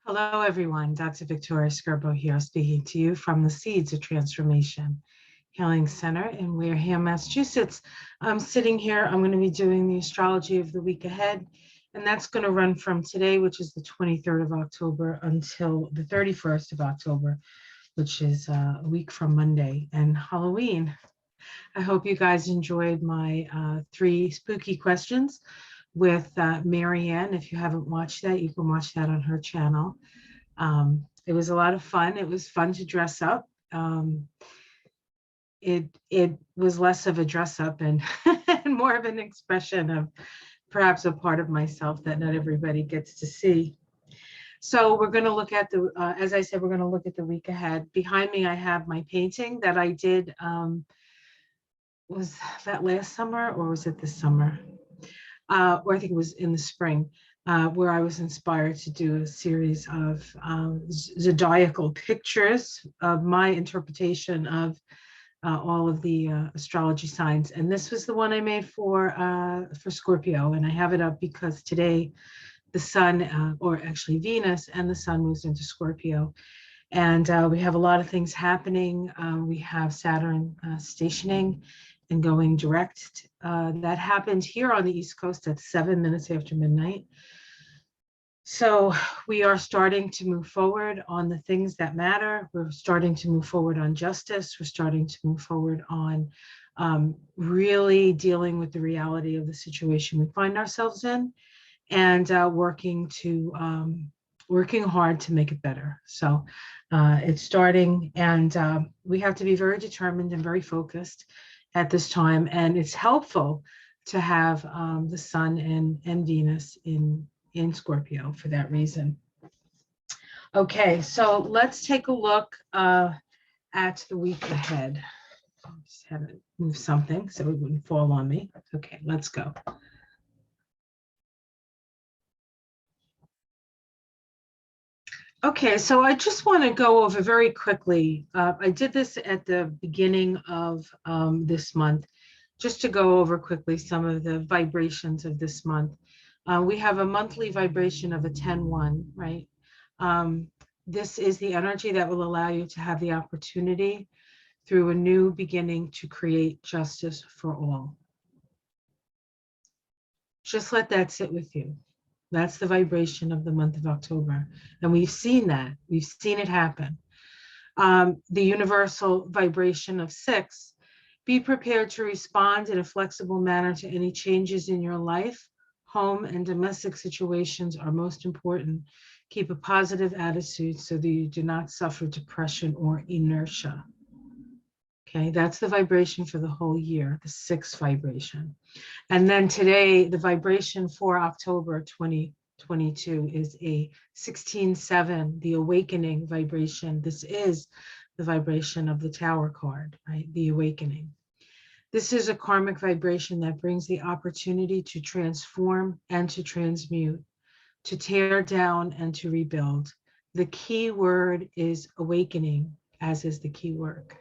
Hello, everyone. Dr. Victoria Scorpio here, speaking to you from the Seeds of Transformation Healing Center in Wareham, Massachusetts. I'm sitting here. I'm going to be doing the astrology of the week ahead, and that's going to run from today, which is the 23rd of October, until the 31st of October, which is a week from Monday and Halloween. I hope you guys enjoyed my 3 spooky questions with Marianne. If you haven't watched that, you can watch that on her channel. It was a lot of fun. It was fun to dress up. It was less of a dress up and, and more of an expression of perhaps a part of myself that not everybody gets to see. So we're going to look at the, as I said, we're going to look at the week ahead. Behind me, I have my painting that I did. Was that last summer or was it this summer? Or I think it was in the spring, where I was inspired to do a series of zodiacal pictures of my interpretation of all of the astrology signs. And this was the one I made for Scorpio. And I have it up because today the sun, or actually Venus and the sun moves into Scorpio. And we have a lot of things happening. We have Saturn stationing and going direct. That happened here on the East Coast at 7 minutes after midnight. So we are starting to move forward on the things that matter. We're starting to move forward on justice. We're starting to move forward on really dealing with the reality of the situation we find ourselves in, and working hard to make it better. So it's starting, and we have to be very determined and very focused at this time. And it's helpful to have the sun and Venus in Scorpio for that reason. Okay, so let's take a look at the week ahead. I just had to move something so it wouldn't fall on me. Okay, let's go. Okay, so I just want to go over very quickly. I did this at the beginning of this month, just to go over quickly some of the vibrations of this month. We have a monthly vibration of a 10-1, right? This is the energy that will allow you to have the opportunity through a new beginning to create justice for all. Just let that sit with you. That's the vibration of the month of October. And we've seen that. We've seen it happen. The universal vibration of 6, be prepared to respond in a flexible manner to any changes in your life. Home and domestic situations are most important. Keep a positive attitude so that you do not suffer depression or inertia. Okay, that's the vibration for the whole year, the 6 vibration. And then today, the vibration for October 2022 is a 16-7, the awakening vibration. This is the vibration of the Tower card, right? The awakening. This is a karmic vibration that brings the opportunity to transform and to transmute, to tear down and to rebuild. The key word is awakening, as is the key work.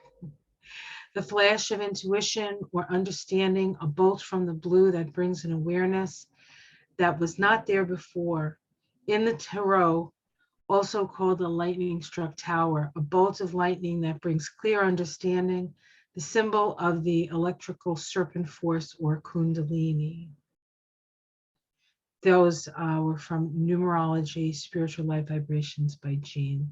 The flash of intuition or understanding, a bolt from the blue that brings an awareness that was not there before. In the tarot, also called the lightning struck tower, a bolt of lightning that brings clear understanding, the symbol of the electrical serpent force or kundalini. Those were from Numerology, Spiritual Life Vibrations by Jean.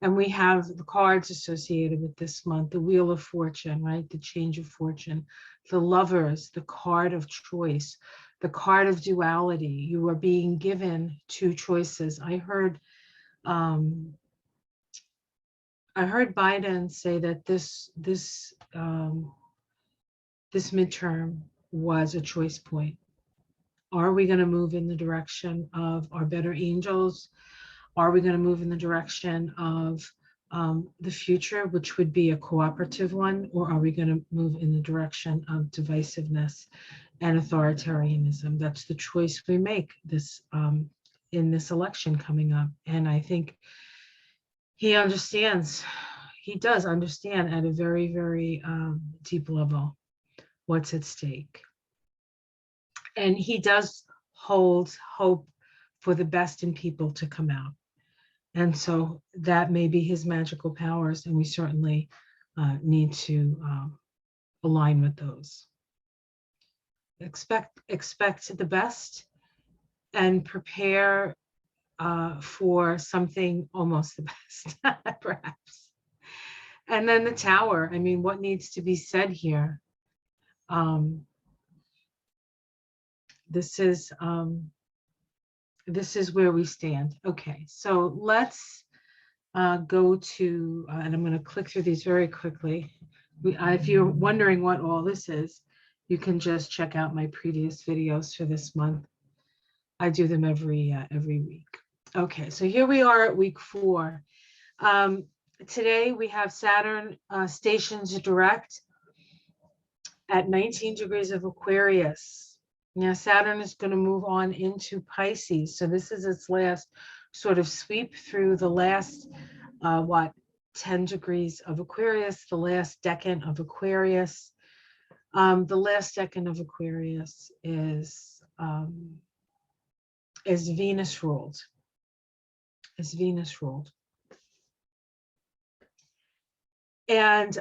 And we have the cards associated with this month, the Wheel of Fortune, right? The Change of Fortune, the Lovers, the card of choice, the card of duality. You are being given 2 choices. I heard Biden say that this midterm was a choice point. Are we going to move in the direction of our better angels? Are we going to move in the direction of the future, which would be a cooperative one, or are we going to move in the direction of divisiveness and authoritarianism? That's the choice we make this in this election coming up. And I think he understands, he does understand at a very, very deep level what's at stake. And he does hold hope for the best in people to come out. And so that may be his magical powers, and we certainly need to align with those. Expect the best and prepare for something almost the best, perhaps. And then the Tower. I mean, what needs to be said here? This is where we stand. Okay, so let's go to, and I'm going to click through these very quickly. If you're wondering what all this is, you can just check out my previous videos for this month. I do them every week. Okay, so here we are at week 4. Today we have Saturn stations direct at 19 degrees of Aquarius. Now Saturn is going to move on into Pisces. So this is its last sort of sweep through the last, 10 degrees of Aquarius, the last decan of Aquarius. The last decan of Aquarius is Venus ruled. Is Venus ruled. And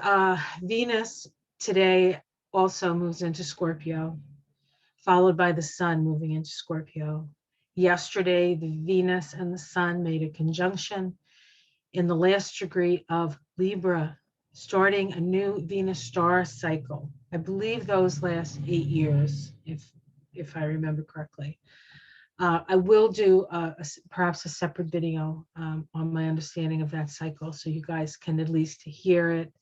Venus today also moves into Scorpio, followed by the Sun moving into Scorpio. Yesterday, the Venus and the Sun made a conjunction in the last degree of Libra, starting a new Venus star cycle. I believe those last 8 years, if I remember correctly. I will do perhaps a separate video on my understanding of that cycle, so you guys can at least hear it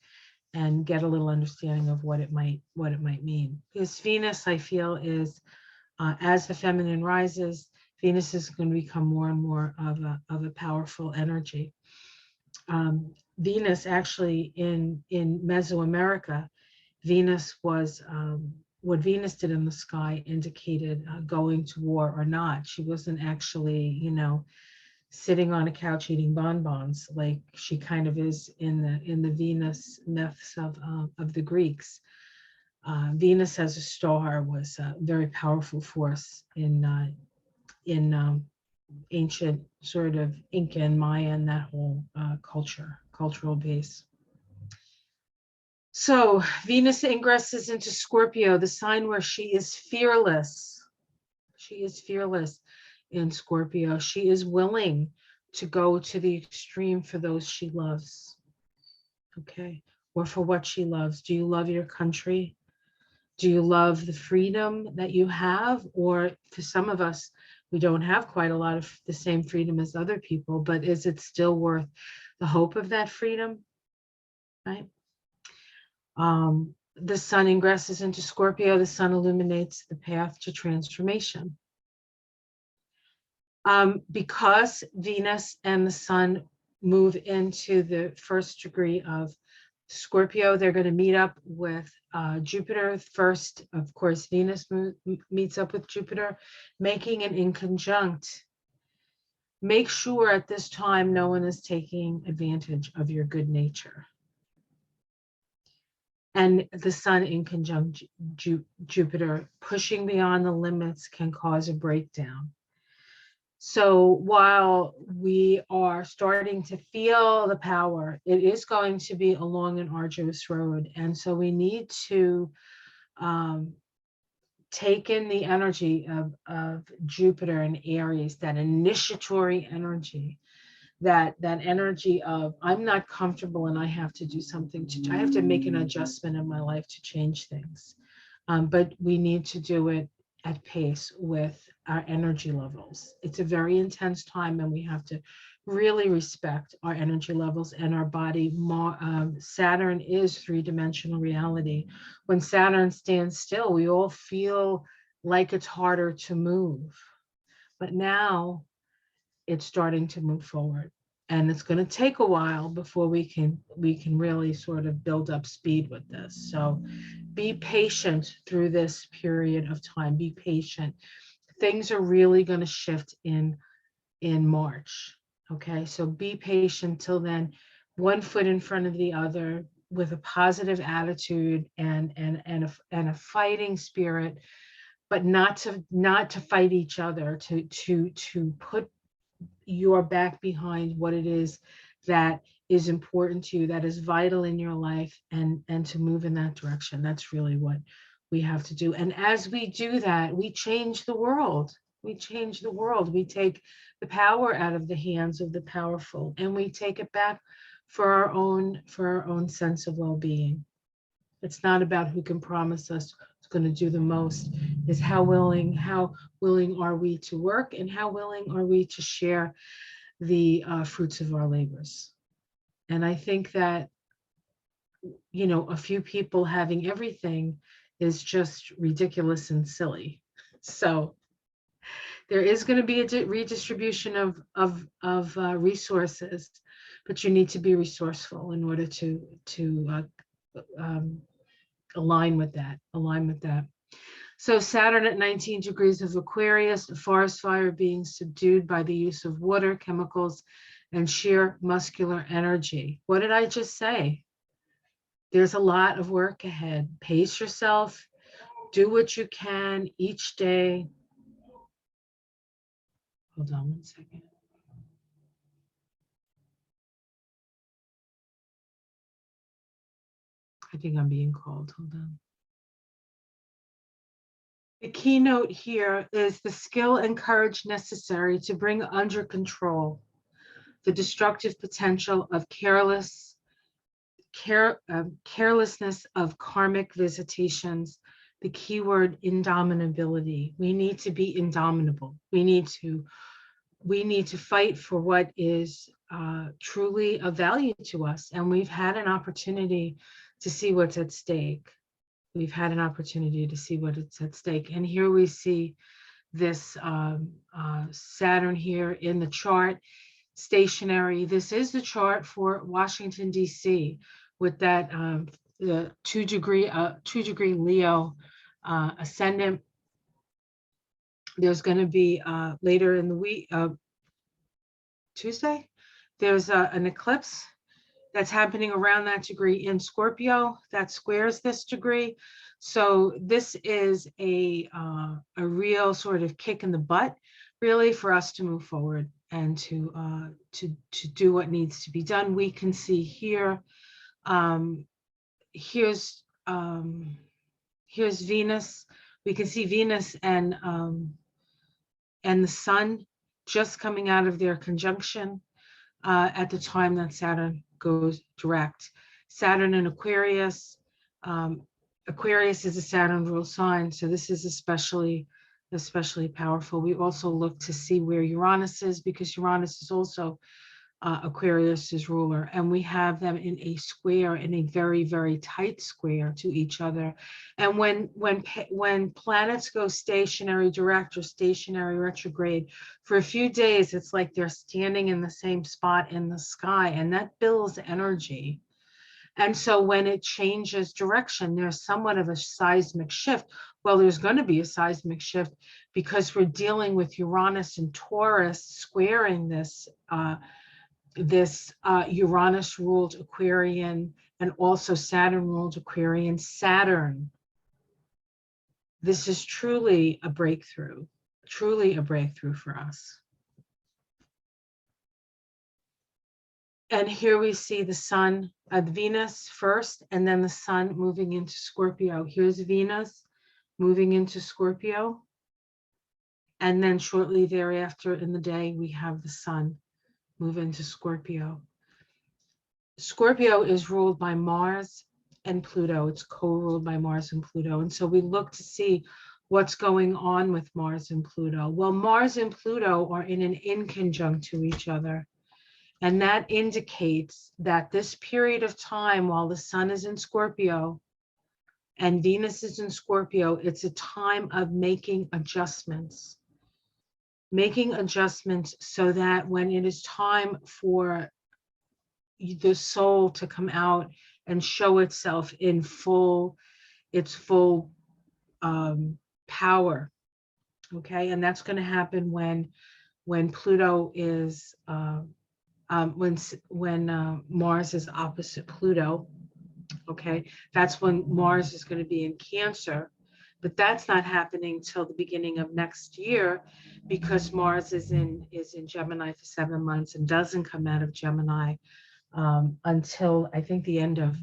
and get a little understanding of what it might mean. Because Venus, I feel, is as the feminine rises, Venus is going to become more and more of a powerful energy. Venus actually in Mesoamerica, Venus was what Venus did in the sky indicated going to war or not. She wasn't actually, sitting on a couch eating bonbons like she kind of is in the Venus myths of the Greeks. Venus as a star was a very powerful force in ancient sort of Inca and Maya and that whole cultural base. So Venus ingresses into Scorpio, the sign where she is fearless. She is fearless in Scorpio. She is willing to go to the extreme for those she loves. Okay, or for what she loves. Do you love your country? Do you love the freedom that you have? Or for some of us, we don't have quite a lot of the same freedom as other people, but is it still worth the hope of that freedom? Right? The Sun ingresses into Scorpio. The Sun illuminates the path to transformation. Because Venus and the Sun move into the first degree of Scorpio, they're going to meet up with Jupiter. First, of course, Venus meets up with Jupiter, making an inconjunct. Make sure at this time no one is taking advantage of your good nature. And the Sun in conjunct Jupiter, pushing beyond the limits can cause a breakdown. So while we are starting to feel the power, it is going to be a long and arduous road. And so we need to take in the energy of Jupiter and Aries, that initiatory energy, that energy of I'm not comfortable and I have to do something, I have to make an adjustment in my life to change things. But we need to do it at pace with our energy levels. It's a very intense time and we have to really respect our energy levels and our body. Saturn is three-dimensional reality. When Saturn stands still, we all feel like it's harder to move. But now it's starting to move forward. And it's going to take a while before we can really sort of build up speed with this. So be patient through this period of time. Be patient. Things are really going to shift in March. Okay, so be patient till then. One foot in front of the other with a positive attitude and a fighting spirit. but not to fight each other, to put your back behind what it is that is important to you, that is vital in your life, and to move in that direction. That's really what we have to do. And as we do that, we change the world. We change the world. We take the power out of the hands of the powerful, and we take it back for our own sense of well-being. It's not about who can promise us who's going to do the most. Is how willing are we to work, and how willing are we to share the fruits of our labors. And I think that, you know, a few people having everything is just ridiculous and silly. So there is going to be a redistribution of resources, but you need to be resourceful in order to align with that. So Saturn at 19 degrees of Aquarius, a forest fire being subdued by the use of water, chemicals, and sheer muscular energy. What did I just say? There's a lot of work ahead. Pace yourself, do what you can each day. Hold on one second. I think I'm being called. Hold on. The keynote here is the skill and courage necessary to bring under control the destructive potential of carelessness of karmic visitations. The keyword indomitability. We need to be indomitable. We need to fight for what is truly of value to us. And we've had an opportunity to see what's at stake. We've had an opportunity to see what it's at stake. And here we see this Saturn here in the chart, stationary. This is the chart for Washington, D.C., with that the 2 degree Leo ascendant. There's going to be later in the week, Tuesday, there's an eclipse that's happening around that degree in Scorpio that squares this degree. So this is a real sort of kick in the butt, really, for us to move forward and to do what needs to be done. We can see here, here's Venus. We can see Venus and the Sun just coming out of their conjunction at the time that Saturn goes direct. Saturn in Aquarius. Aquarius is a Saturn ruled sign, so this is especially powerful. We also look to see where Uranus is, because Uranus is also Aquarius's ruler, and we have them in a square, in a very, very tight square to each other. And when planets go stationary direct or stationary retrograde for a few days, it's like they're standing in the same spot in the sky, and that builds energy. And so when it changes direction, there's somewhat of a seismic shift. Well, there's going to be a seismic shift because we're dealing with Uranus and Taurus squaring this Uranus ruled Aquarian, and also Saturn ruled Aquarian. Saturn. This is truly a breakthrough for us. And here we see the Sun, Venus first, and then the Sun moving into Scorpio. Here's Venus moving into Scorpio. And then shortly thereafter in the day, we have the Sun move into Scorpio. Scorpio is ruled by Mars and Pluto. It's co-ruled by Mars and Pluto. And so we look to see what's going on with Mars and Pluto. Well, Mars and Pluto are in an inconjunct to each other. And that indicates that this period of time, while the Sun is in Scorpio and Venus is in Scorpio, it's a time of making adjustments. Making adjustments so that when it is time for the soul to come out and show itself in its full power, okay? And that's going to happen when Pluto is when Mars is opposite Pluto, okay? That's when Mars is going to be in Cancer. But that's not happening till the beginning of next year, because Mars is in Gemini for 7 months and doesn't come out of Gemini until I think the end of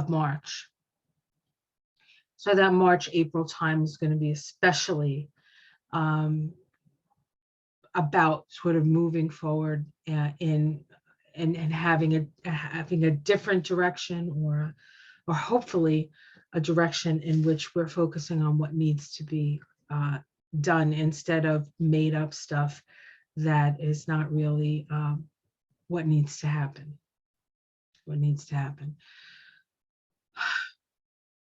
March. So that March-April time is going to be especially about sort of moving forward in and having a different direction, or hopefully a direction in which we're focusing on what needs to be done, instead of made up stuff that is not really what needs to happen. What needs to happen.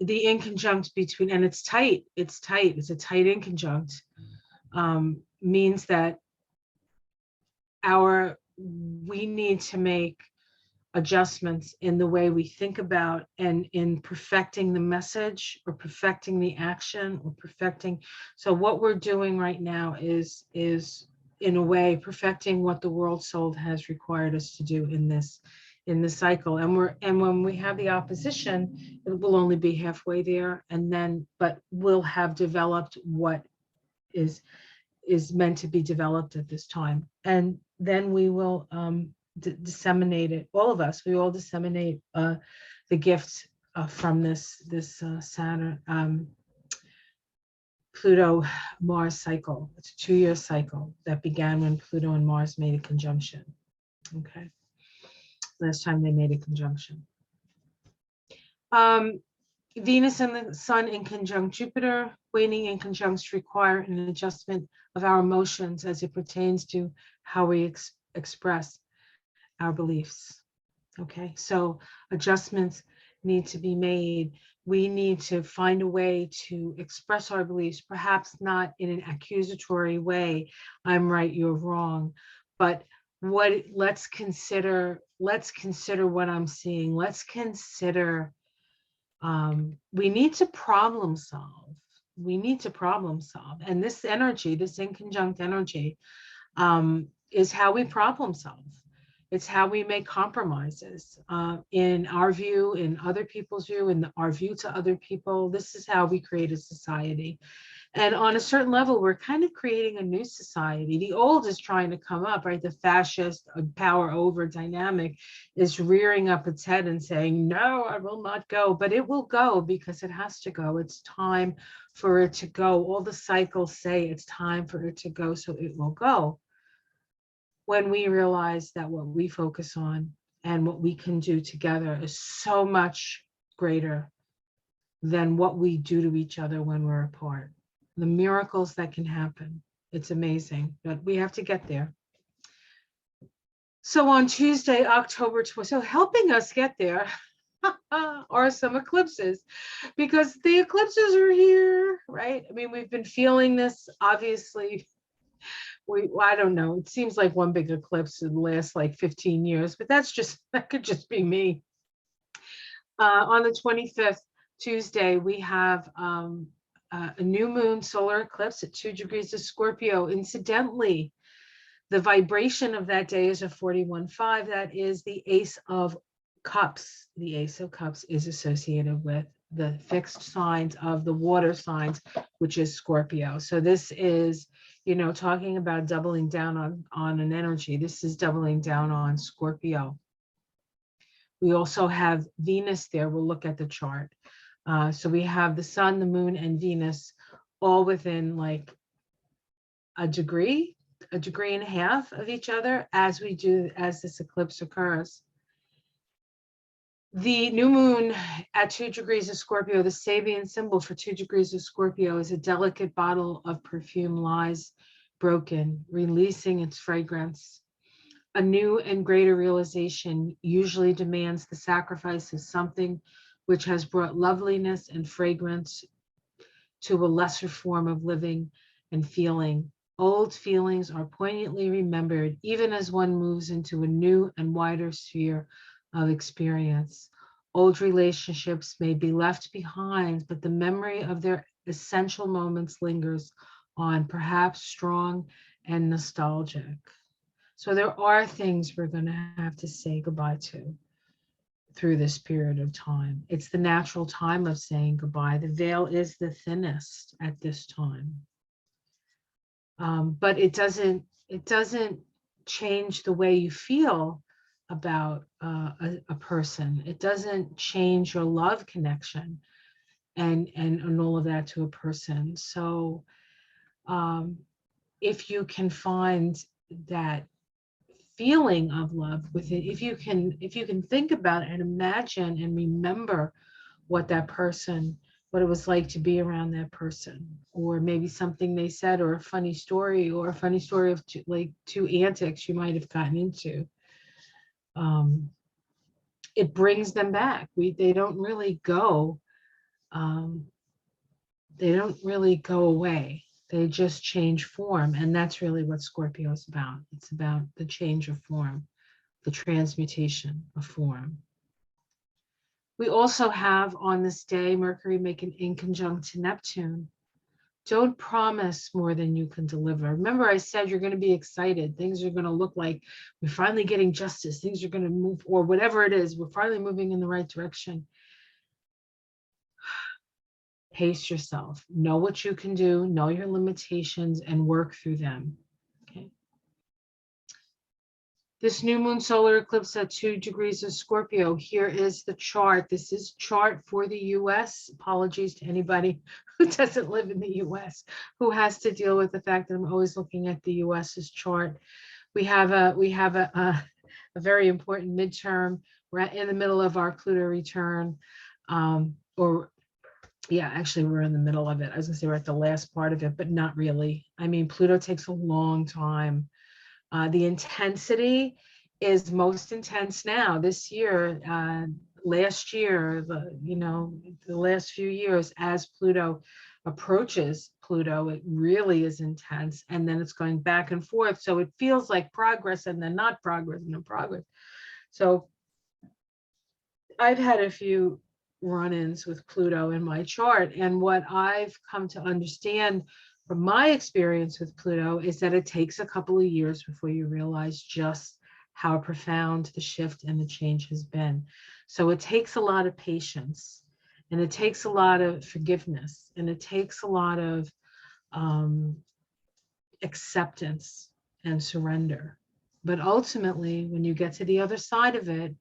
The inconjunct between, and it's tight, it's a tight inconjunct, means that we need to make adjustments in the way we think about and in perfecting the message or perfecting the action or perfecting. So what we're doing right now is in a way perfecting what the world soul has required us to do in this cycle. And when we have the opposition, it will only be halfway there, and then but we'll have developed what is meant to be developed at this time, and then we will disseminate it. All of us, we all disseminate the gifts from this Saturn Pluto Mars cycle. It's a 2-year cycle that began when Pluto and Mars made a conjunction. Okay, last time they made a conjunction. Venus and the Sun in conjunct Jupiter, waning inconjuncts require an adjustment of our emotions as it pertains to how we express our beliefs. Okay, so adjustments need to be made. We need to find a way to express our beliefs, perhaps not in an accusatory way, I'm right, you're wrong, but let's consider what I'm seeing. Let's consider we need to problem solve. And this energy, this inconjunct energy, is how we problem solve. It's how we make compromises in our view, in other people's view, in our view to other people. This is how we create a society. And on a certain level, we're kind of creating a new society. The old is trying to come up, right? The fascist power over dynamic is rearing up its head and saying, no, I will not go, but it will go because it has to go. It's time for it to go. All the cycles say it's time for it to go, so it will go. When we realize that what we focus on and what we can do together is so much greater than what we do to each other when we're apart. The miracles that can happen, it's amazing, but we have to get there. So on Tuesday, October 12th, so helping us get there are some eclipses, because the eclipses are here, right? I mean, we've been feeling this, obviously. I don't know, it seems like one big eclipse in the last like 15 years, but that could just be me. On the 25th, Tuesday, we have a new moon solar eclipse at 2 degrees of Scorpio. Incidentally, the vibration of that day is a 41.5. That is the Ace of Cups. The Ace of Cups is associated with the fixed signs of the water signs, which is Scorpio. So this is, talking about doubling down on an energy. This is doubling down on Scorpio. We also have Venus there. We'll look at the chart. So we have the Sun, the Moon, and Venus all within like a degree and a half of each other as this eclipse occurs. The new moon at 2 degrees of Scorpio, the Sabian symbol for 2 degrees of Scorpio, is a delicate bottle of perfume lies broken, releasing its fragrance. A new and greater realization usually demands the sacrifice of something which has brought loveliness and fragrance to a lesser form of living and feeling. Old feelings are poignantly remembered, even as one moves into a new and wider sphere of experience. Old relationships may be left behind, but the memory of their essential moments lingers on, perhaps strong and nostalgic. So there are things we're going to have to say goodbye to. through this period of time. It's the natural time of saying goodbye. The veil is the thinnest at this time. But it doesn't change the way you feel about a person. It doesn't change your love connection and all of that to a person. So if you can find that feeling of love with it, if you can think about it and imagine and remember what it was like to be around that person, or maybe something they said, or a funny story of two antics you might have gotten into, it brings them back. They don't really go away. They just change form. And that's really what Scorpio is about. It's about the change of form, the transmutation of form. We also have on this day, Mercury making in conjunct to Neptune. Don't promise more than you can deliver. Remember, I said you're going to be excited. Things are going to look like we're finally getting justice. Things are going to move, or whatever it is, we're finally moving in the right direction. Pace yourself. Know what you can do, know your limitations, and work through them. Okay. This new moon solar eclipse at 2 degrees of Scorpio. Here is the chart. This is chart for the US. Apologies to anybody who doesn't live in the US, who has to deal with the fact that I'm always looking at the US's chart. We have a very important midterm. We're in the middle of our Pluto return, actually, we're in the middle of it. I was gonna say we're at the last part of it, but not really. I mean, Pluto takes a long time. The intensity is most intense now this year. Last year, the last few years, as Pluto approaches Pluto, it really is intense, and then it's going back and forth. So it feels like progress and then not progress and then progress. So I've had a few run-ins with Pluto in my chart, and what I've come to understand from my experience with Pluto is that it takes a couple of years before you realize just how profound the shift and the change has been. So it takes a lot of patience, and it takes a lot of forgiveness, and it takes a lot of acceptance and surrender. But ultimately, when you get to the other side of it,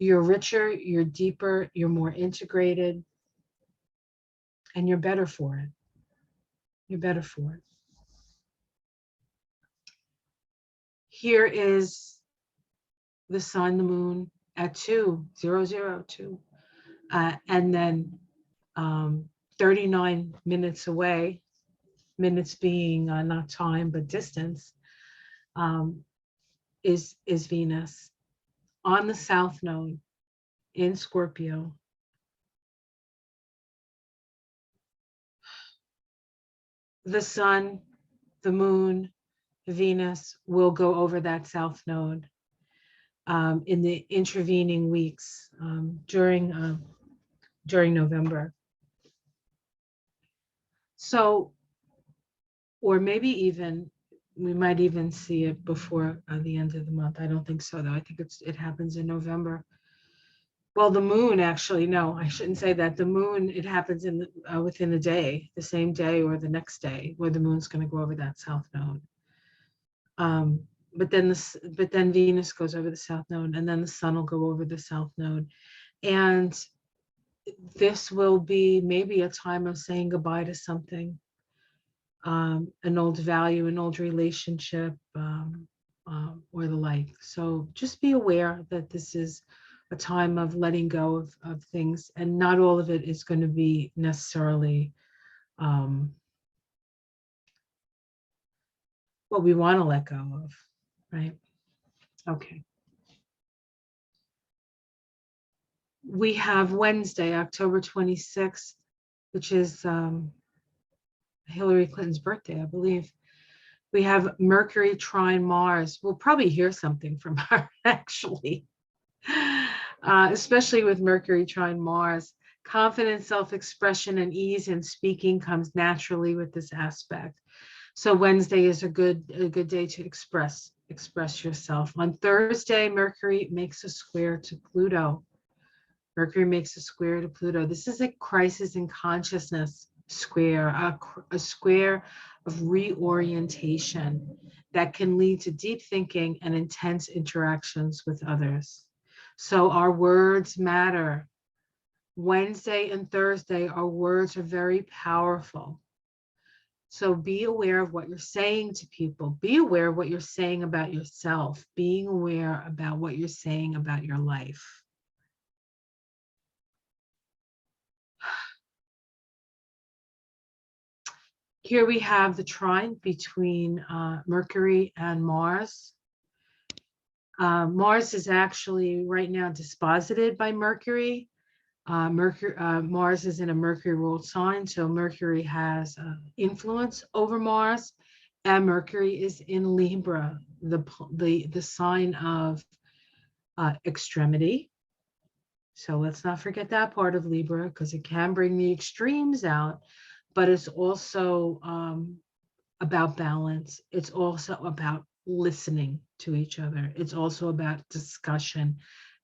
you're richer, you're deeper, you're more integrated, and you're better for it. You're better for it. Here is the sun, the moon at 2:002, and then 39 minutes away, minutes being not time but distance, is Venus on the south node in Scorpio. The sun, the moon, Venus will go over that south node in the intervening weeks during November. So, or maybe even, we might even see it before the end of the month. I don't think so, though. I think it happens in November. Well, the moon, actually, no, I shouldn't say that. The moon, it happens in within the day, the same day or the next day, where the moon's going to go over that south node. But then Venus goes over the south node, and then the sun will go over the south node, and this will be maybe a time of saying goodbye to something, an old value, an old relationship, or the like. So just be aware that this is a time of letting go of things, and not all of it is going to be necessarily what we want to let go of, right? Okay. We have Wednesday, October 26th, which is Hillary Clinton's birthday, I believe. We have Mercury trine Mars. We'll probably hear something from her, actually, especially with Mercury trine Mars. Confidence, self-expression, and ease in speaking comes naturally with this aspect. So Wednesday is a good day to express express yourself. On Thursday, Mercury makes a square to Pluto. Mercury makes a square to Pluto. This is a crisis in consciousness square, a square of reorientation that can lead to deep thinking and intense interactions with others. So our words matter. Wednesday and Thursday, our words are very powerful. So be aware of what you're saying to people. Be aware of what you're saying about yourself. Being aware about what you're saying about your life. Here we have the trine between Mercury and Mars. Mars is actually right now disposited by Mercury. Mars is in a Mercury ruled sign, so Mercury has influence over Mars, and Mercury is in Libra, the sign of extremity. So let's not forget that part of Libra, because it can bring the extremes out, but it's also about balance. It's also about listening to each other. It's also about discussion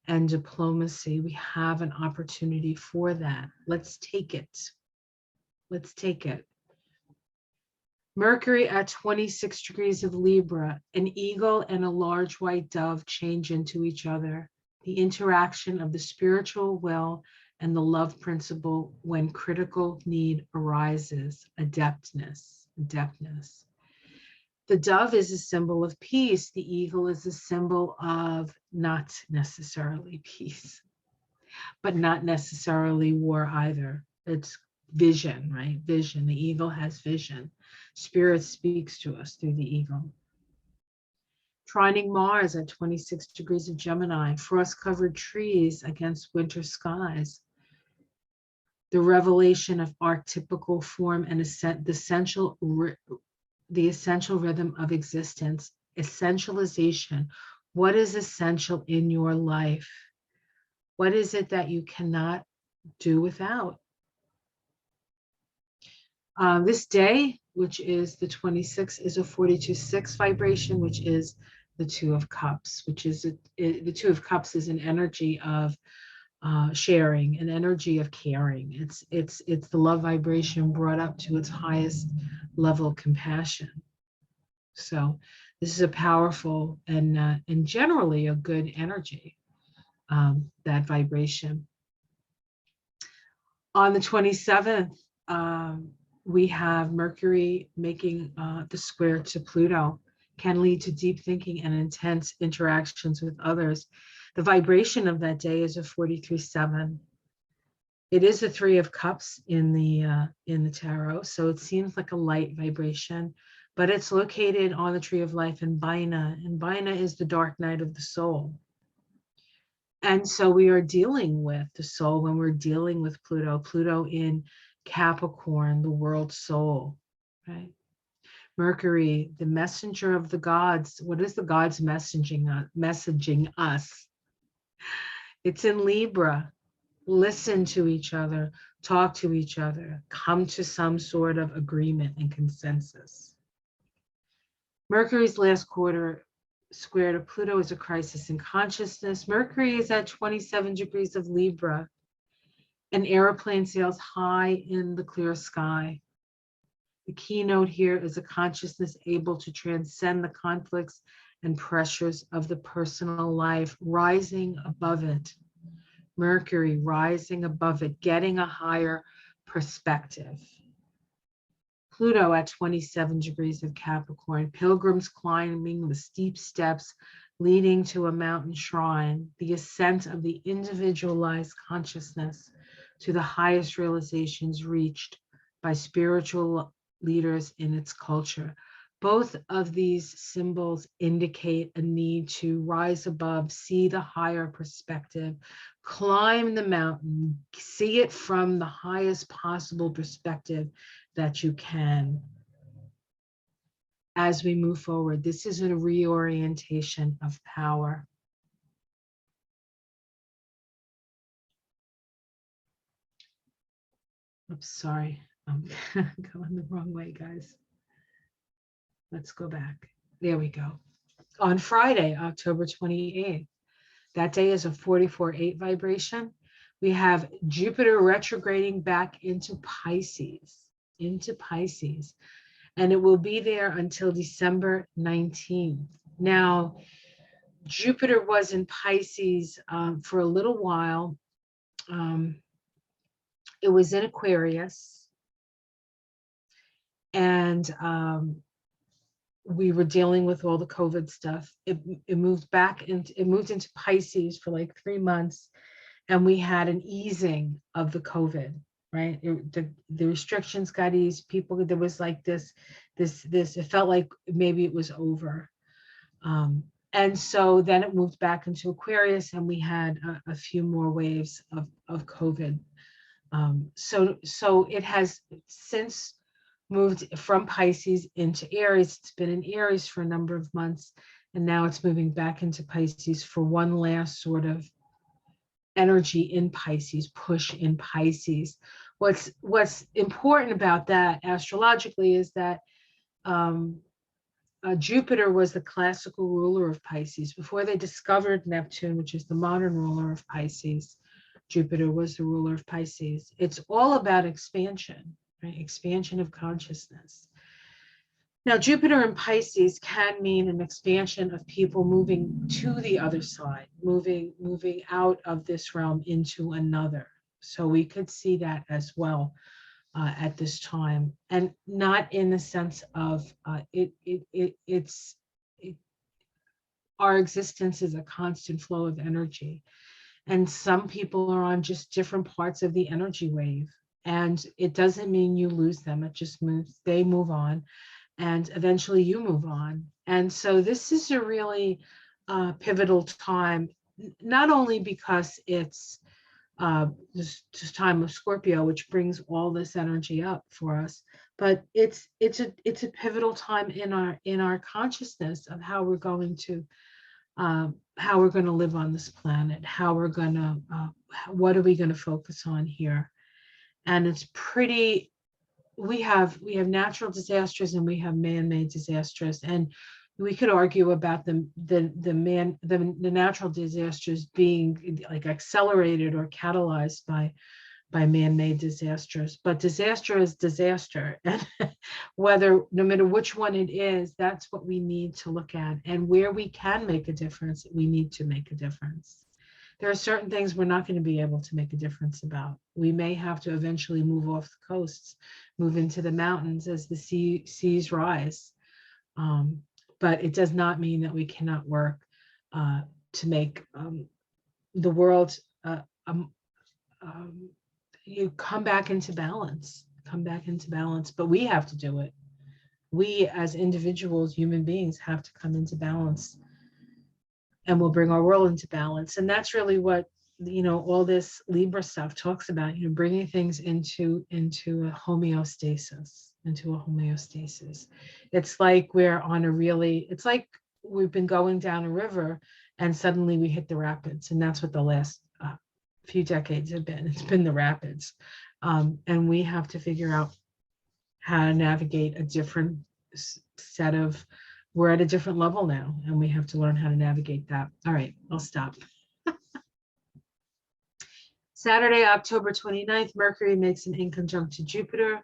and diplomacy. We have an opportunity for that. Let's take it. Let's take it. Mercury at 26 degrees of Libra, an eagle and a large white dove change into each other. The interaction of the spiritual will and the love principle when critical need arises, adeptness. The dove is a symbol of peace. The eagle is a symbol of not necessarily peace, but not necessarily war either. It's vision, right? Vision. The eagle has vision. Spirit speaks to us through the eagle. Trining Mars at 26 degrees of Gemini, frost-covered trees against winter skies. The revelation of archetypical form and the essential rhythm of existence, essentialization. What is essential in your life? What is it that you cannot do without? This day, which is the 26th, is a 42-6 vibration, which is the Two of Cups, which is the Two of Cups is an energy of sharing, an energy of caring. It's the love vibration brought up to its highest level of compassion. So this is a powerful and generally a good energy, that vibration. On the 27th, we have Mercury making the square to Pluto, can lead to deep thinking and intense interactions with others. The vibration of that day is a 43-7. It is a Three of Cups in the tarot, so it seems like a light vibration, but it's located on the Tree of Life in Bina, and Bina is the dark night of the soul. And so we are dealing with the soul when we're dealing with Pluto. Pluto in Capricorn, the world soul, right? Mercury, the messenger of the gods. What is the gods messaging us? It's in Libra. Listen to each other, talk to each other, come to some sort of agreement and consensus. Mercury's last quarter square to Pluto is a crisis in consciousness. Mercury is at 27 degrees of Libra. An airplane sails high in the clear sky. The keynote here is a consciousness able to transcend the conflicts and pressures of the personal life, rising above it. Mercury rising above it, getting a higher perspective. Pluto at 27 degrees of Capricorn, pilgrims climbing the steep steps leading to a mountain shrine, the ascent of the individualized consciousness to the highest realizations reached by spiritual leaders in its culture. Both of these symbols indicate a need to rise above, see the higher perspective, climb the mountain, see it from the highest possible perspective that you can. As we move forward, this is a reorientation of power. Oops, sorry, I'm going the wrong way, guys. Let's go back. There we go. On Friday, October 28th, that day is a 44.8 vibration. We have Jupiter retrograding back into Pisces, and it will be there until December 19th. Now, Jupiter was in Pisces for a little while. It was in Aquarius, and we were dealing with all the COVID stuff. It moved into Pisces for like 3 months, and we had an easing of the COVID, right? The restrictions got eased. People, there was like this, it felt like maybe it was over. And so then it moved back into Aquarius, and we had a few more waves of COVID. So it has since moved from Pisces into Aries. It's been in Aries for a number of months, and now it's moving back into Pisces for one last sort of energy in Pisces, push in Pisces. What's important about that astrologically is that Jupiter was the classical ruler of Pisces. Before they discovered Neptune, which is the modern ruler of Pisces, Jupiter was the ruler of Pisces. It's all about expansion, right? Expansion of consciousness. Now, Jupiter in Pisces can mean an expansion of people moving to the other side, moving out of this realm into another. So we could see that as well at this time, and not in the sense of our existence is a constant flow of energy, and some people are on just different parts of the energy wave, and it doesn't mean you lose them. It just means they move on, and eventually you move on. And so this is a really pivotal time, not only because it's this time of Scorpio, which brings all this energy up for us, but it's a pivotal time in our consciousness of how we're going to live on this planet, what are we going to focus on here. And it's pretty, we have natural disasters and we have man-made disasters, and we could argue about the natural disasters being like accelerated or catalyzed by man-made disasters. But disaster is disaster, and no matter which one it is, that's what we need to look at. And where we can make a difference, we need to make a difference. There are certain things we're not going to be able to make a difference about. We may have to eventually move off the coasts, move into the mountains as the seas rise. But it does not mean that we cannot work to make the world you come back into balance. But we have to do it. We as individuals, human beings, have to come into balance, and we'll bring our world into balance. And that's really what all this Libra stuff talks about. Bringing things into a homeostasis. It's like it's like we've been going down a river and suddenly we hit the rapids, and that's what the last few decades have been. It's been the rapids, and we have to figure out how to navigate a different set of. We're at a different level now, and we have to learn how to navigate that. All right, I'll stop. Saturday, October 29th, Mercury makes an inconjunct to Jupiter.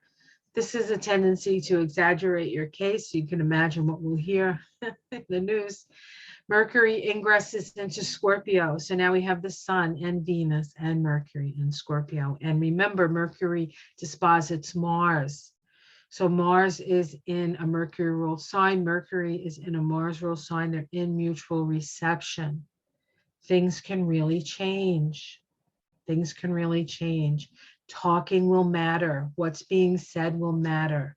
This is a tendency to exaggerate your case. You can imagine what we'll hear in the news. Mercury ingresses into Scorpio. So now we have the Sun and Venus and Mercury in Scorpio. And remember, Mercury disposits Mars. So Mars is in a Mercury ruled sign. Mercury is in a Mars ruled sign. They're in mutual reception. Things can really change. Talking will matter. What's being said will matter.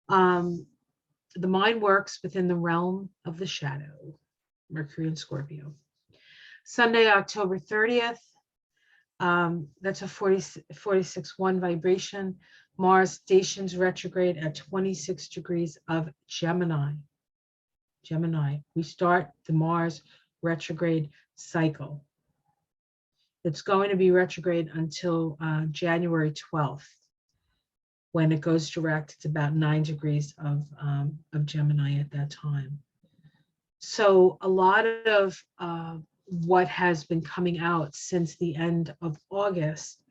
The mind works within the realm of the shadow. Mercury and Scorpio. Sunday, October 30th. That's a 46.1 vibration. Mars stations retrograde at 26 degrees of Gemini. We start the Mars retrograde cycle. It's going to be retrograde until January 12th, When it goes direct, it's about 9 degrees of Gemini at that time. So a lot of what has been coming out since the end of August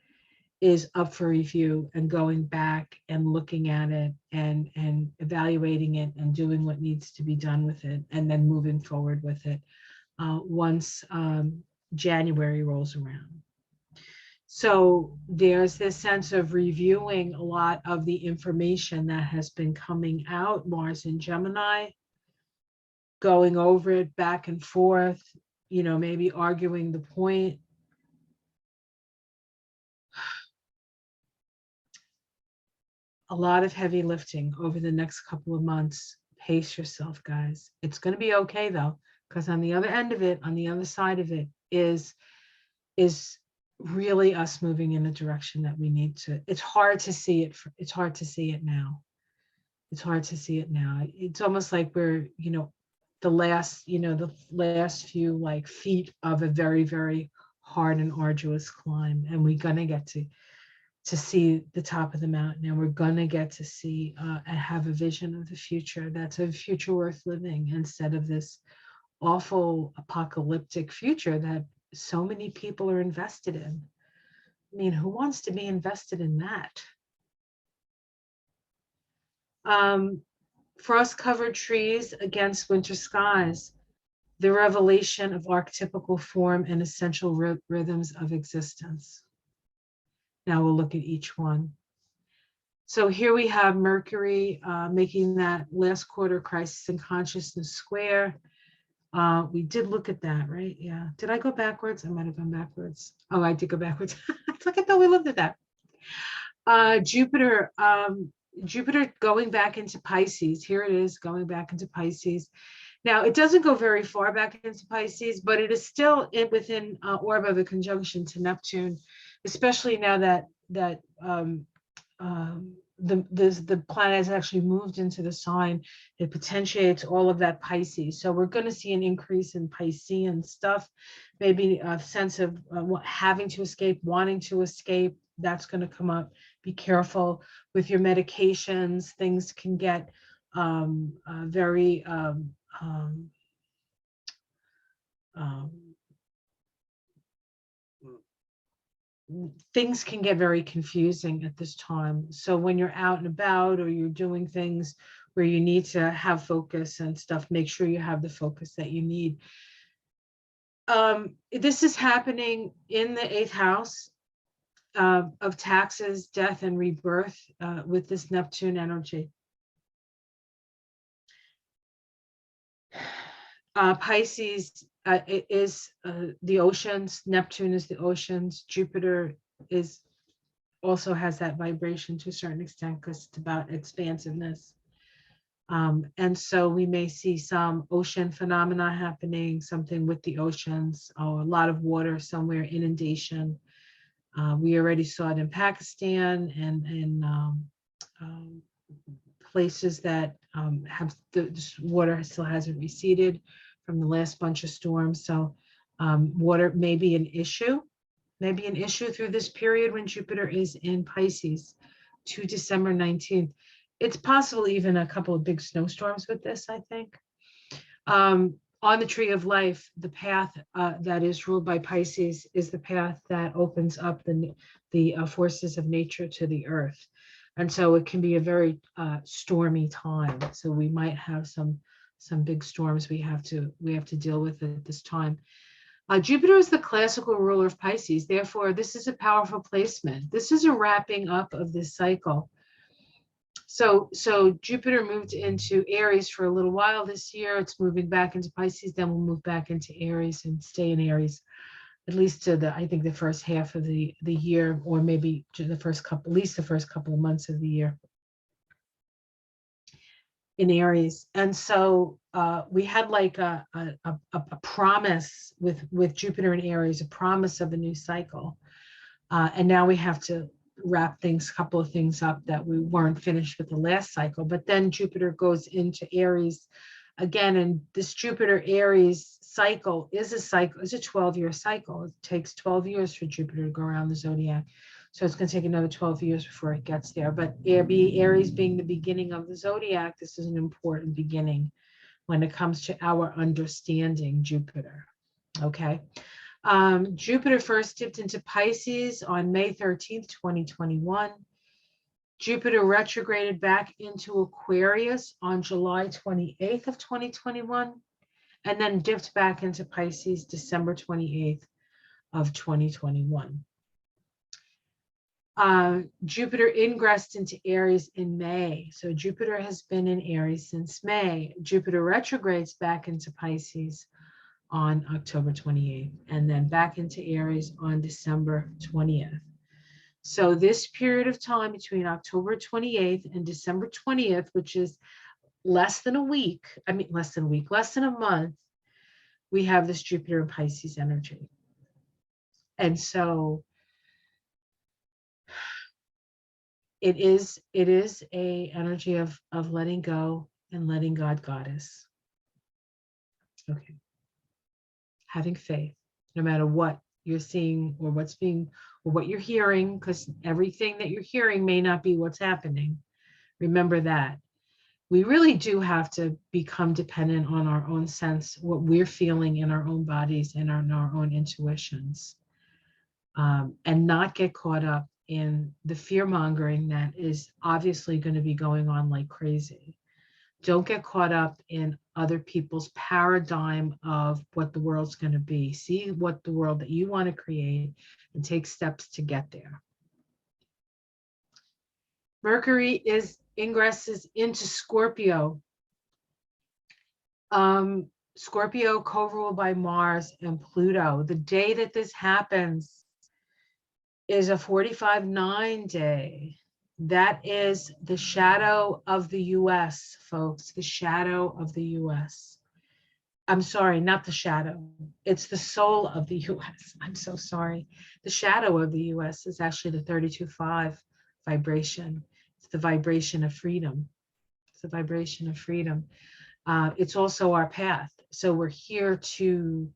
is up for review and going back and looking at it and evaluating it and doing what needs to be done with it, and then moving forward with it once January rolls around. So there's this sense of reviewing a lot of the information that has been coming out, Mars in Gemini, going over it back and forth, you know, maybe arguing the point. A lot of heavy lifting over the next couple of months. Pace yourself, guys. It's going to be okay though, because on the other end of it, on the other side of it is really us moving in a direction that we need to. It's hard to see it. It's hard to see it now. It's hard to see it now. It's almost like we're, you know, the last few like feet of a very, very hard and arduous climb, and we're going to get to see the top of the mountain, and we're going to get to see and have a vision of the future. That's a future worth living, instead of this awful apocalyptic future that so many people are invested in. I mean, who wants to be invested in that? Frost-covered trees against winter skies, the revelation of archetypical form and essential rhythms of existence. Now we'll look at each one. So here we have Mercury making that last quarter crisis in consciousness square. We did look at that, right? Yeah. Did I go backwards? I might have gone backwards. Oh, I did go backwards. It's like I thought we looked at that. Jupiter going back into Pisces. Here it is, going back into Pisces. Now, it doesn't go very far back into Pisces, but it is still within orb of a conjunction to Neptune, especially now that the planet has actually moved into the sign. It potentiates all of that Pisces. So we're going to see an increase in Piscean stuff, maybe a sense of having to escape, wanting to escape. That's going to come up. Be careful with your medications. Things can get very things can get very confusing at this time. So when you're out and about, or you're doing things where you need to have focus and stuff, make sure you have the focus that you need. This is happening in the 8th house of taxes, death, and rebirth with this Neptune energy. Pisces is the oceans. Neptune is the oceans. Jupiter also has that vibration to a certain extent, because it's about expansiveness. And so we may see some ocean phenomena happening, something with the oceans, a lot of water somewhere, inundation. We already saw it in Pakistan and in places that have the water still hasn't receded from the last bunch of storms. So water may be an issue through this period when Jupiter is in Pisces to December 19th. It's possible even a couple of big snowstorms with this, I think. On the tree of life, the path that is ruled by Pisces is the path that opens up the forces of nature to the earth. And so it can be a very stormy time. So we might have some big storms we have to deal with at this time. Jupiter is the classical ruler of Pisces. Therefore, this is a powerful placement. This is a wrapping up of this cycle. So Jupiter moved into Aries for a little while this year. It's moving back into Pisces. Then we'll move back into Aries and stay in Aries, at least to the first half of the year, or maybe at least the first couple of months of the year in Aries. And so we had like a promise with Jupiter in Aries, a promise of a new cycle. And now we have to wrap a couple of things up that we weren't finished with the last cycle. But then Jupiter goes into Aries again, and this Jupiter Aries cycle is a 12-year cycle. It takes 12 years for Jupiter to go around the zodiac. So it's going to take another 12 years before it gets there. But Aries being the beginning of the zodiac, this is an important beginning when it comes to our understanding Jupiter. Okay. Jupiter first dipped into Pisces on May 13th, 2021. Jupiter retrograded back into Aquarius on July 28th of 2021, and then dipped back into Pisces December 28th of 2021. Jupiter ingressed into Aries in May. So Jupiter has been in Aries since May. Jupiter retrogrades back into Pisces on October 28th, and then back into Aries on December 20th. So this period of time between October 28th and December 20th, which is less than a month, we have this Jupiter and Pisces energy. And so it is a energy of letting go and letting God Goddess. Okay. Having faith, no matter what you're seeing or what you're hearing, because everything that you're hearing may not be what's happening. Remember that. We really do have to become dependent on our own sense, what we're feeling in our own bodies and in our own intuitions, and not get caught up in the fear mongering that is obviously going to be going on like crazy. Don't get caught up in other people's paradigm of what the world's going to be. See what the world that you want to create and take steps to get there. Mercury ingresses into Scorpio. Scorpio co-ruled by Mars and Pluto. The day that this happens is a 45-9 day. That is the shadow of the US, folks, the shadow of the US. I'm sorry, not the shadow. It's the soul of the US. I'm so sorry. The shadow of the US is actually the 32.5 vibration. It's the vibration of freedom. It's the vibration of freedom. It's also our path. So we're here to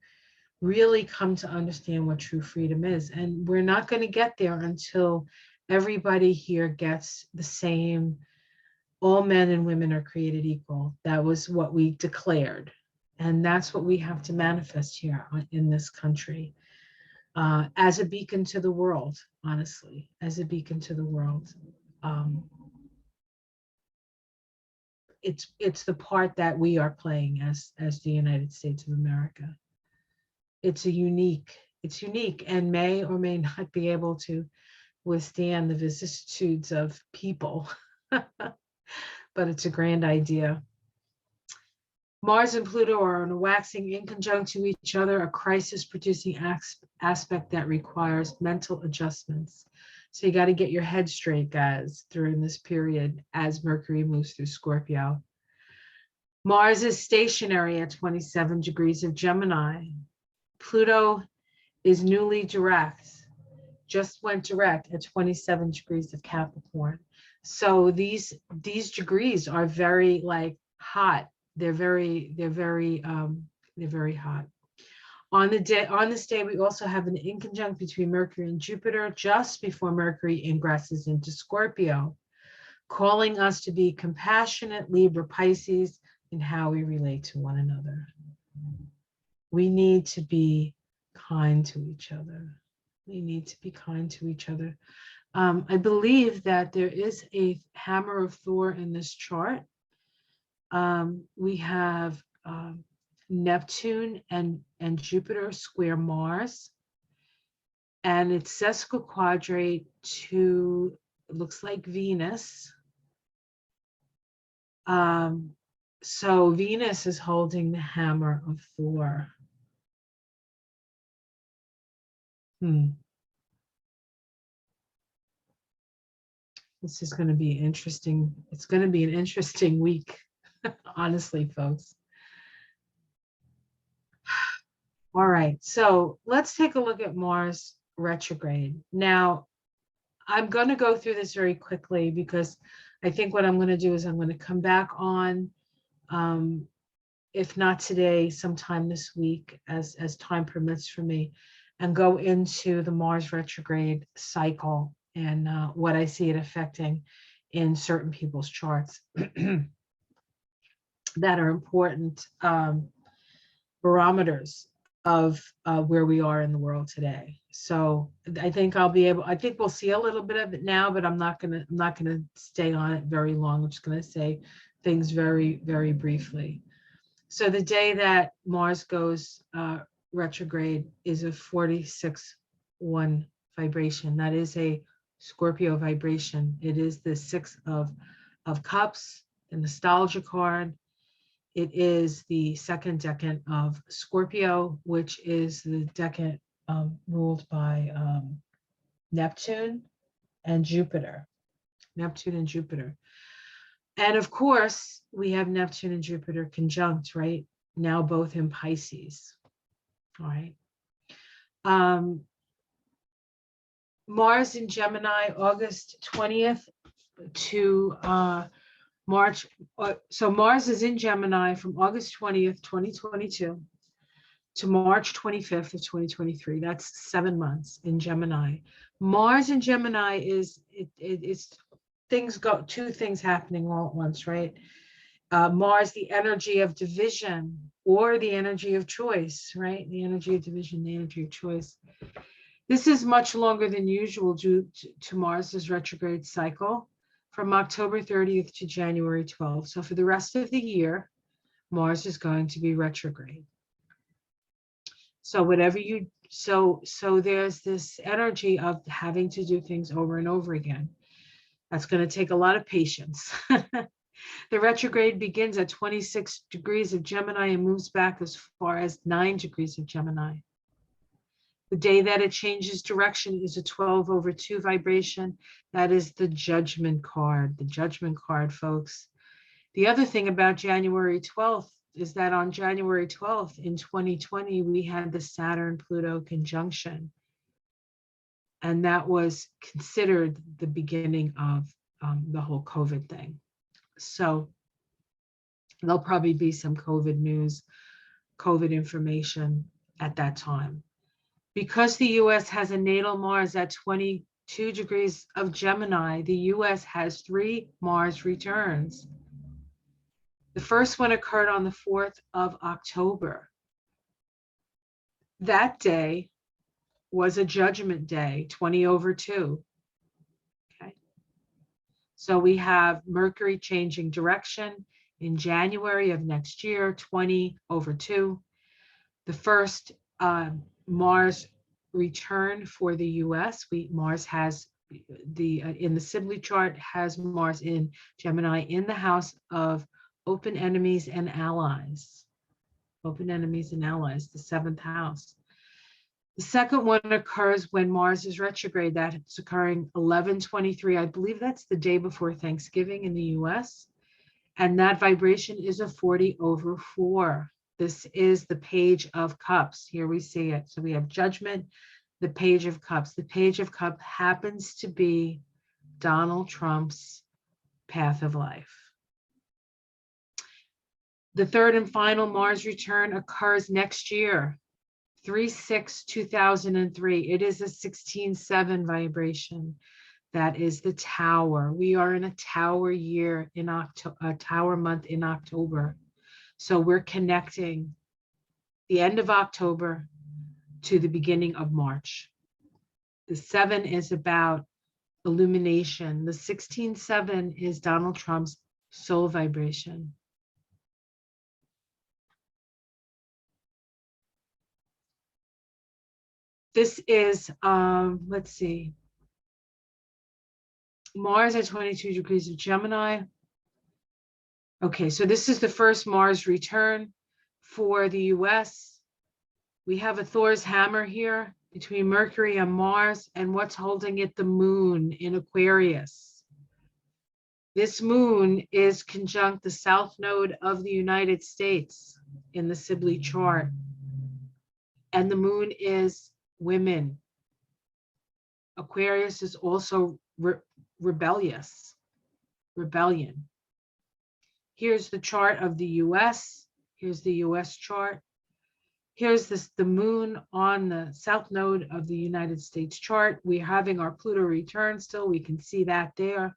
really come to understand what true freedom is. And we're not going to get there until everybody here gets the same. All men and women are created equal. That was what we declared. And that's what we have to manifest here in this country, as a beacon to the world, honestly, as a beacon to the world. It's the part that we are playing as the United States of America. It's unique, and may or may not be able to withstand the vicissitudes of people, but it's a grand idea. Mars and Pluto are in a waxing inconjunct to each other, a crisis-producing aspect that requires mental adjustments. So you got to get your head straight, guys, during this period as Mercury moves through Scorpio. Mars is stationary at 27 degrees of Gemini. Pluto is newly direct, just went direct at 27 degrees of Capricorn. So these degrees are very hot. They're very hot. On this day, we also have an inconjunct between Mercury and Jupiter just before Mercury ingresses into Scorpio, calling us to be compassionate, Libra, Pisces, in how we relate to one another. We need to be kind to each other. We need to be kind to each other. I believe that there is a hammer of Thor in this chart. We have Neptune and Jupiter square Mars, and it's sesquiquadrate to, it looks like Venus. So Venus is holding the hammer of Thor. This is going to be interesting. It's going to be an interesting week, honestly, folks. All right, so let's take a look at Mars retrograde. Now, I'm going to go through this very quickly because I think what I'm going to do is I'm going to come back on, if not today, sometime this week, as time permits for me, and go into the Mars retrograde cycle and what I see it affecting in certain people's charts that are important barometers of where we are in the world today. So I think I think we'll see a little bit of it now, but I'm not gonna stay on it very long. I'm just gonna say things very, very briefly. So the day that Mars goes retrograde is a 46-1 vibration. That is a Scorpio vibration. It is the 6 of Cups, the nostalgia card. It is the second decan of Scorpio, which is the decan ruled by Neptune and Jupiter. Neptune and Jupiter. And of course, we have Neptune and Jupiter conjunct, right? Now both in Pisces. All right. Mars in Gemini, August 20th to March. So Mars is in Gemini from August 20th, 2022 to March 25th of 2023. That's 7 months in Gemini. Mars in Gemini is two things happening all at once, right? Mars, the energy of division or the energy of choice, right? The energy of division, the energy of choice. This is much longer than usual due to Mars's retrograde cycle from October 30th to January 12th. So for the rest of the year, Mars is going to be retrograde. So so there's this energy of having to do things over and over again. That's going to take a lot of patience. The retrograde begins at 26 degrees of Gemini and moves back as far as 9 degrees of Gemini. The day that it changes direction is a 12/2 vibration. That is the judgment card, folks. The other thing about January 12th is that on January 12th in 2020, we had the Saturn-Pluto conjunction. And that was considered the beginning of the whole COVID thing. So there'll probably be some COVID news, COVID information at that time. Because the US has a natal Mars at 22 degrees of Gemini, the US has 3 Mars returns. The first one occurred on the 4th of October. That day was a judgment day, 20/2. Okay. So we have Mercury changing direction in January of next year, 20/2. The first Mars return for the US. Mars has in the Sibley chart has Mars in Gemini in the house of open enemies and allies. Open enemies and allies, the 7th house. The second one occurs when Mars is retrograde. That's occurring 11/23. I believe that's the day before Thanksgiving in the US. And that vibration is a 40/4. This is the Page of Cups. Here we see it. So we have Judgment, the Page of Cups. The Page of Cups happens to be Donald Trump's path of life. The third and final Mars return occurs next year, 3/6/2003. It is a 16/7 vibration. That is the Tower. We are in a Tower year in October, a Tower month in October. So we're connecting the end of October to the beginning of March. The 7 is about illumination. The 16/7 is Donald Trump's soul vibration. This is, let's see, Mars at 22 degrees of Gemini. Okay, so this is the first Mars return for the US. We have a Thor's hammer here between Mercury and Mars, and what's holding it? The moon in Aquarius. This moon is conjunct the south node of the United States in the Sibley chart. And the moon is women. Aquarius is also rebellious, rebellion. Here's the chart of the US. Here's the US chart. Here's the moon on the south node of the United States chart. We're having our Pluto return still. We can see that there.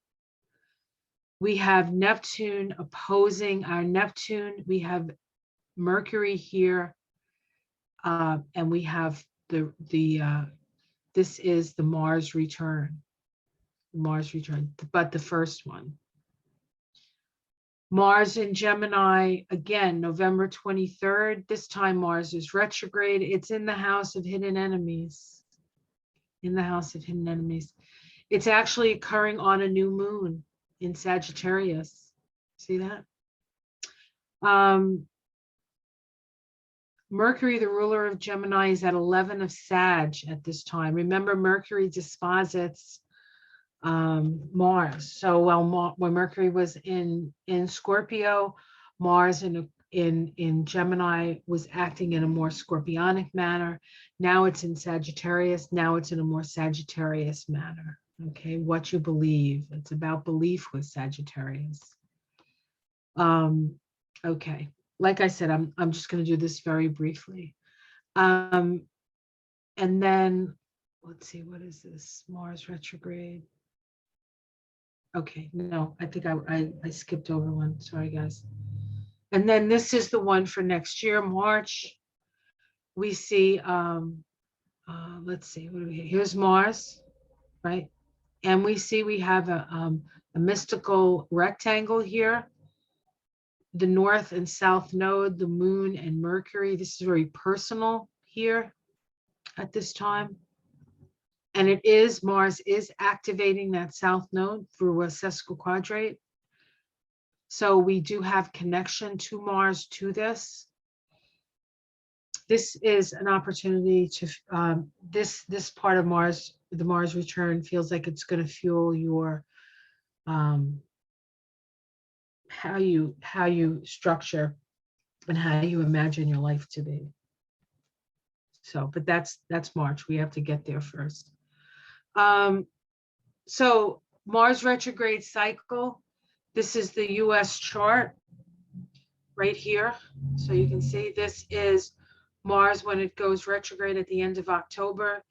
We have Neptune opposing our Neptune. We have Mercury here. And we have this is the Mars return. But the first one. Mars in Gemini, again, November 23rd. This time Mars is retrograde. It's in the house of hidden enemies. In the house of hidden enemies. It's actually occurring on a new moon in Sagittarius. See that? Mercury, the ruler of Gemini, is at 11 of Sag at this time. Remember, Mercury disposits Mars. So when Mercury was in Scorpio, Mars in Gemini was acting in a more scorpionic manner. Now it's in Sagittarius. Now it's in a more Sagittarius manner. Okay, what you believe. It's about belief with Sagittarius. Okay, like I said, I'm just going to do this very briefly. And then let's see, what is this? Mars retrograde. Okay, no, I think I skipped over one. Sorry, guys. And then this is the one for next year, March. We see, let's see, what do we have? Here's Mars, right? And we see we have a mystical rectangle here. The north and south node, the moon and Mercury. This is very personal here at this time. And it is, Mars is activating that south node through a sesquiquadrate. So we do have connection to Mars to this. This is an opportunity to, this part of Mars, the Mars return feels like it's going to fuel your, how you structure and how you imagine your life to be. So, but that's March. We have to get there first. So Mars retrograde cycle. This is the US chart right here. So you can see this is Mars when it goes retrograde at the end of October.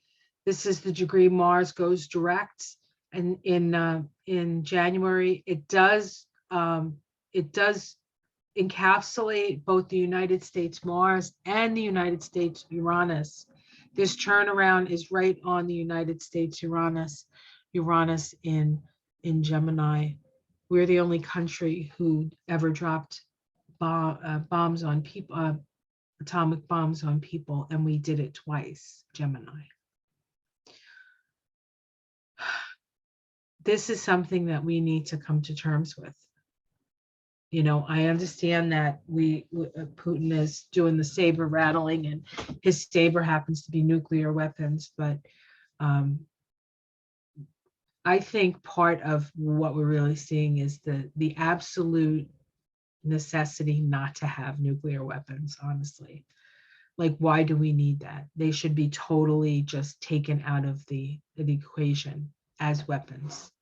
This is the degree Mars goes direct. And in January, it does encapsulate both the United States Mars and the United States Uranus. This turnaround is right on the United States Uranus in Gemini. We're the only country who ever dropped bombs on people, atomic bombs on people, and we did it twice, Gemini. This is something that we need to come to terms with. You know, I understand that Putin is doing the saber rattling and his saber happens to be nuclear weapons, but I think part of what we're really seeing is the absolute necessity not to have nuclear weapons, honestly. Like, why do we need that? They should be totally just taken out of the equation as weapons.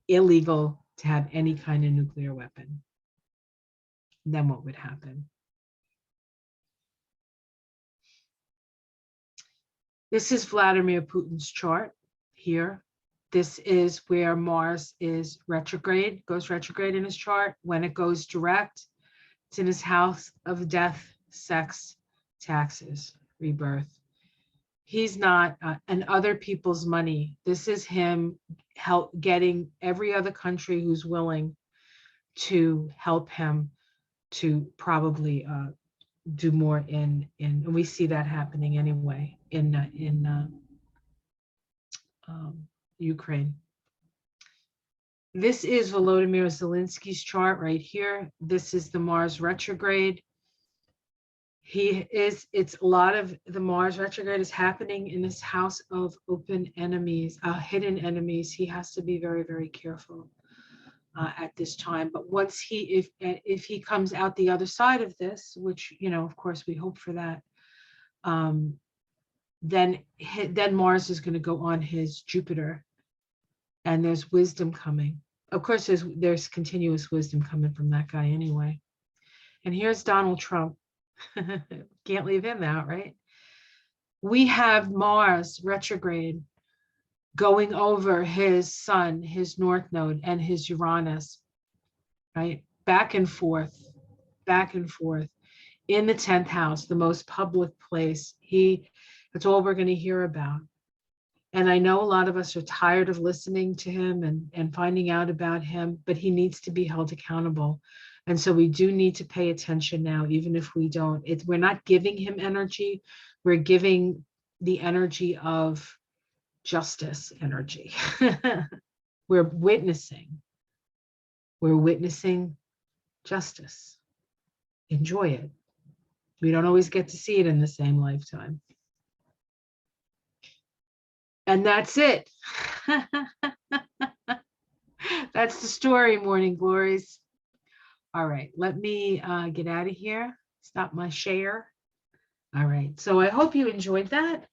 Illegal to have any kind of nuclear weapon. Then what would happen? This is Vladimir Putin's chart here. This is where Mars is retrograde, goes retrograde in his chart. When it goes direct, it's in his house of death, sex, taxes, rebirth. He's not, and other people's money. This is him getting every other country who's willing to help him to probably do more and we see that happening anyway in Ukraine. This is Volodymyr Zelenski's chart right here. This is the Mars retrograde. It's a lot of the Mars retrograde is happening in this house of open enemies, hidden enemies. He has to be very, very careful at this time. But once if he comes out the other side of this, which, you know, of course we hope for that, then Mars is going to go on his Jupiter, and there's wisdom coming. Of course, there's continuous wisdom coming from that guy anyway. And here's Donald Trump. Can't leave him out, right? We have Mars retrograde going over his sun, his north node, and his Uranus, right? Back and forth in the 10th house, the most public place. That's all we're going to hear about. And I know a lot of us are tired of listening to him and finding out about him, but he needs to be held accountable. And so we do need to pay attention now, even if we don't. We're not giving him energy. We're giving the energy of justice energy. We're witnessing justice. Enjoy it. We don't always get to see it in the same lifetime. And that's it. That's the story, Morning Glories. All right, let me get out of here. Stop my share. All right, so I hope you enjoyed that.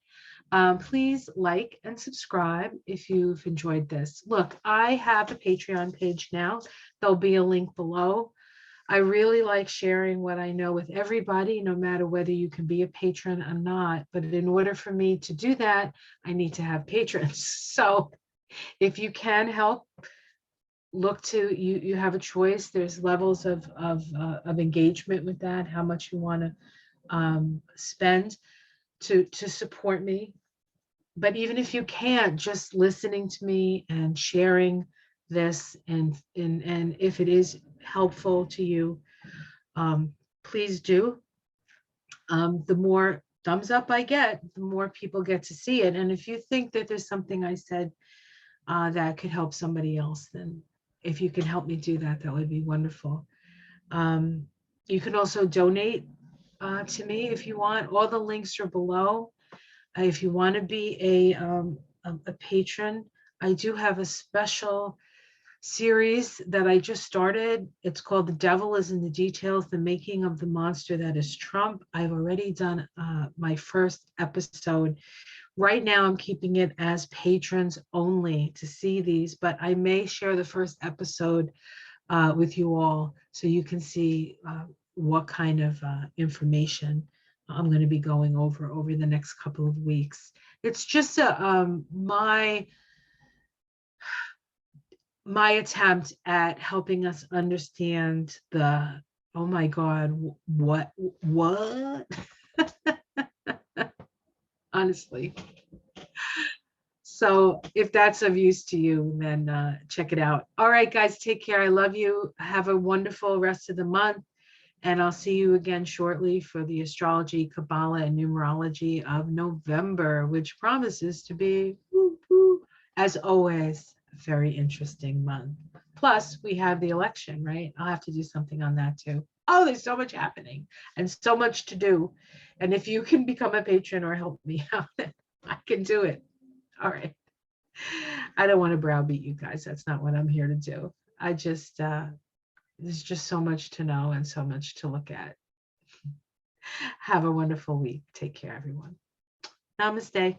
Please like and subscribe if you've enjoyed this. Look, I have a Patreon page now. There'll be a link below. I really like sharing what I know with everybody, no matter whether you can be a patron or not. But in order for me to do that, I need to have patrons. So if you can help, look to you have a choice. There's levels of engagement with that, how much you want to spend to support me. But even if you can't, just listening to me and sharing this, and if it is helpful to you, please do. The more thumbs up I get, the more people get to see it. And if you think that there's something I said that could help somebody else, then if you can help me do that, that would be wonderful. You can also donate to me if you want. All the links are below. If you want to be a patron, I do have a special series that I just started. It's called The Devil is in the Details, The Making of the Monster That is Trump. I've already done my first episode. Right now, I'm keeping it as patrons only to see these, but I may share the first episode with you all so you can see what kind of information I'm going to be going over the next couple of weeks. It's just my attempt at helping us understand the, oh my God, what? Honestly. So if that's of use to you, then check it out. All right, guys, take care. I love you. Have a wonderful rest of the month. And I'll see you again shortly for the astrology, Kabbalah, and numerology of November, which promises to be, as always, a very interesting month. Plus, we have the election, right? I'll have to do something on that too. Oh, there's so much happening and so much to do. And if you can become a patron or help me out, I can do it. All right. I don't want to browbeat you guys. That's not what I'm here to do. I just, there's just so much to know and so much to look at. Have a wonderful week. Take care, everyone. Namaste.